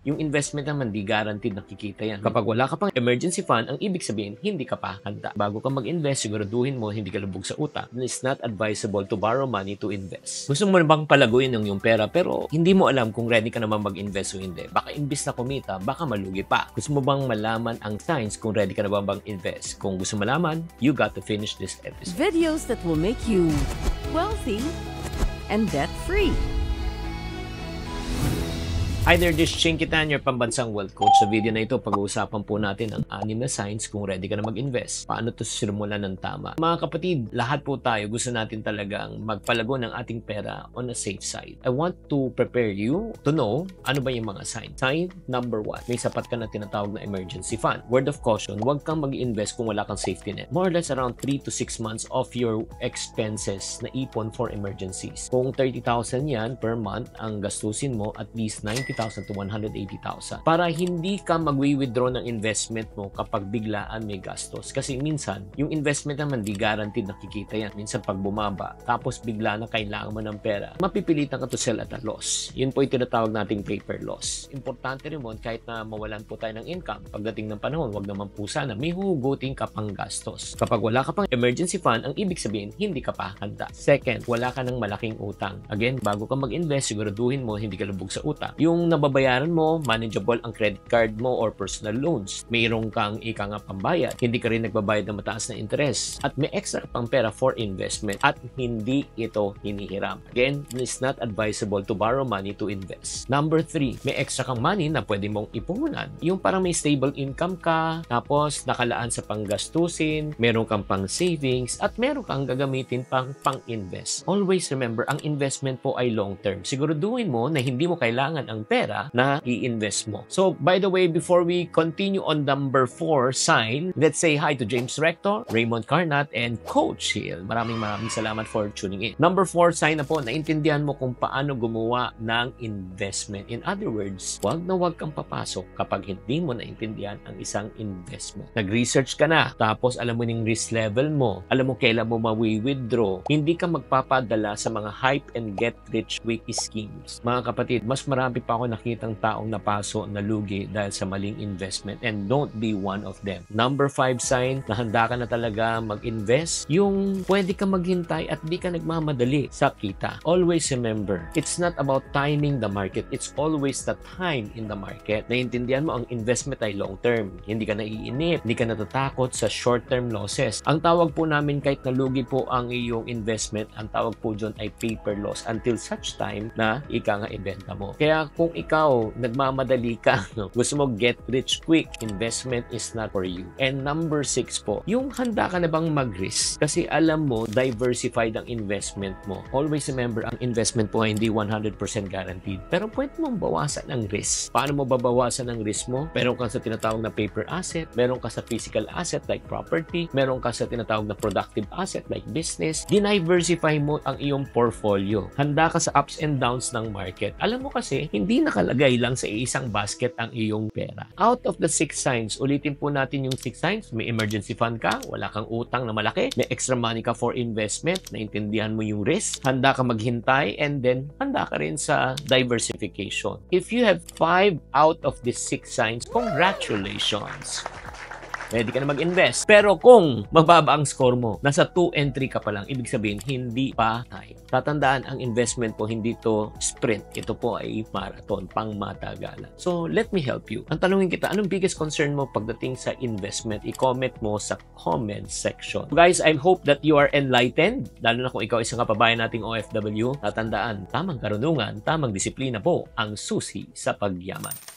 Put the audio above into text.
Yung investment naman, di guaranteed nakikita yan. Kapag wala ka pang emergency fund, ang ibig sabihin, hindi ka pa handa. Bago ka mag-invest, siguraduhin mo hindi ka lubog sa utang. It's not advisable to borrow money to invest. Gusto mo na bang palaguin ng yung pera pero hindi mo alam kung ready ka naman mag-invest o hindi. Baka imbis na kumita, baka malugi pa. Gusto mo bang malaman ang signs kung ready ka na bang invest? Kung gusto malaman, you got to finish this episode. Videos that will make you wealthy and debt-free. Hi there, this is Chinky Tan, your pambansang wealth coach. Sa video na ito, pag-uusapan po natin ang 6 na signs kung ready ka na mag-invest. Paano ito simulan ng tama? Mga kapatid, lahat po tayo gusto natin talagang magpalago ng ating pera on a safe side. I want to prepare you to know ano ba yung mga signs. Sign number 1, may sapat ka na tinatawag na emergency fund. Word of caution, huwag kang mag-invest kung wala kang safety net. More or less around 3 to 6 months of your expenses na ipon for emergencies. Kung 30,000 yan per month ang gastusin mo, at least 90,000 to 180,000 para hindi ka magwi-withdraw ng investment mo kapag biglaan may gastos. Kasi minsan, yung investment naman di guaranteed nakikita yan. Minsan pag bumaba, tapos bigla na kailangan mo ng pera, mapipilitan ka to sell at a loss. Yun po yung tinatawag nating paper loss. Importante rin mo, kahit na mawalan po tayo ng income, pagdating ng panahon, wag naman po sana may hugutin ka pang gastos. Kapag wala ka pang emergency fund, ang ibig sabihin, hindi ka pa handa. Second, wala ka ng malaking utang. Again, bago ka mag-invest, siguraduhin mo hindi ka lubog sa utang. Yung nababayaran mo, manageable ang credit card mo or personal loans. Mayroong kang ika nga pambayad. Hindi ka rin nagbabayad ng mataas na interest. At may extra pang pera for investment. At hindi ito hinihiram. Again, it's not advisable to borrow money to invest. Number 3, may extra kang money na pwede mong ipuhunan. Yung parang may stable income ka, tapos nakalaan sa panggastusin, meron kang pang savings, at meron kang gagamitin pang pang-invest. Always remember, ang investment po ay long term. Siguraduhin mo na hindi mo kailangan ang pera na i-invest mo. So, by the way, before we continue on number 4 sign, let's say hi to James Rector, Raymond Carnat, and Coach Hill. Maraming salamat for tuning in. Number 4 sign na po, naintindihan mo kung paano gumawa ng investment. In other words, wag na wag kang papasok kapag hindi mo naintindihan ang isang investment. Nag-research ka na, tapos alam mo yung risk level mo, alam mo kailan mo mawi-withdraw, hindi ka magpapadala sa mga hype and get rich quick schemes. Mga kapatid, mas marami pa ako nakitang taong napaso na lugi dahil sa maling investment, and don't be one of them. Number 5 sign na handa ka na talaga mag-invest, yung pwede ka maghintay at di ka nagmamadali sa kita. Always remember, it's not about timing the market, it's always the time in the market. Naiintindihan mo ang investment ay long term. Hindi ka naiinip, hindi ka natatakot sa short term losses. Ang tawag po namin kahit nalugi po ang iyong investment, ang tawag po dyan ay paper loss until such time na ika nga ibenta mo. Kaya kung ikaw nagmamadali ka, gusto mo get rich quick, investment is not for you. And number 6 po, yung handa ka na bang mag-risk? Kasi alam mo, diversified ang investment mo. Always remember, ang investment po ay hindi 100% guaranteed. Pero pwede mong bawasan ang risk. Paano mo babawasan ang risk mo? Meron ka sa tinatawag na paper asset, meron ka sa physical asset like property, meron ka sa tinatawag na productive asset like business. Diversify mo ang iyong portfolio. Handa ka sa ups and downs ng market. Alam mo kasi, hindi nakalagay lang sa isang basket ang iyong pera. Out of the 6 signs, ulitin po natin yung 6 signs. May emergency fund ka, wala kang utang na malaki, may extra money ka for investment, naintindihan mo yung risk, handa ka maghintay, and then handa ka rin sa diversification. If you have 5 out of the 6 signs, congratulations! Ready ka na mag-invest. Pero kung mababa ang score mo, nasa 2 and 3 ka pa lang, ibig sabihin, hindi pa time. Tatandaan, ang investment po, hindi to sprint. Ito po ay marathon, pang matagalan. So, let me help you. Ang tanungin kita, anong biggest concern mo pagdating sa investment? I-comment mo sa comment section. Guys, I hope that you are enlightened, lalo na kung ikaw isang kababayan nating OFW. Tatandaan, tamang karunungan, tamang disiplina po ang susi sa pagyaman.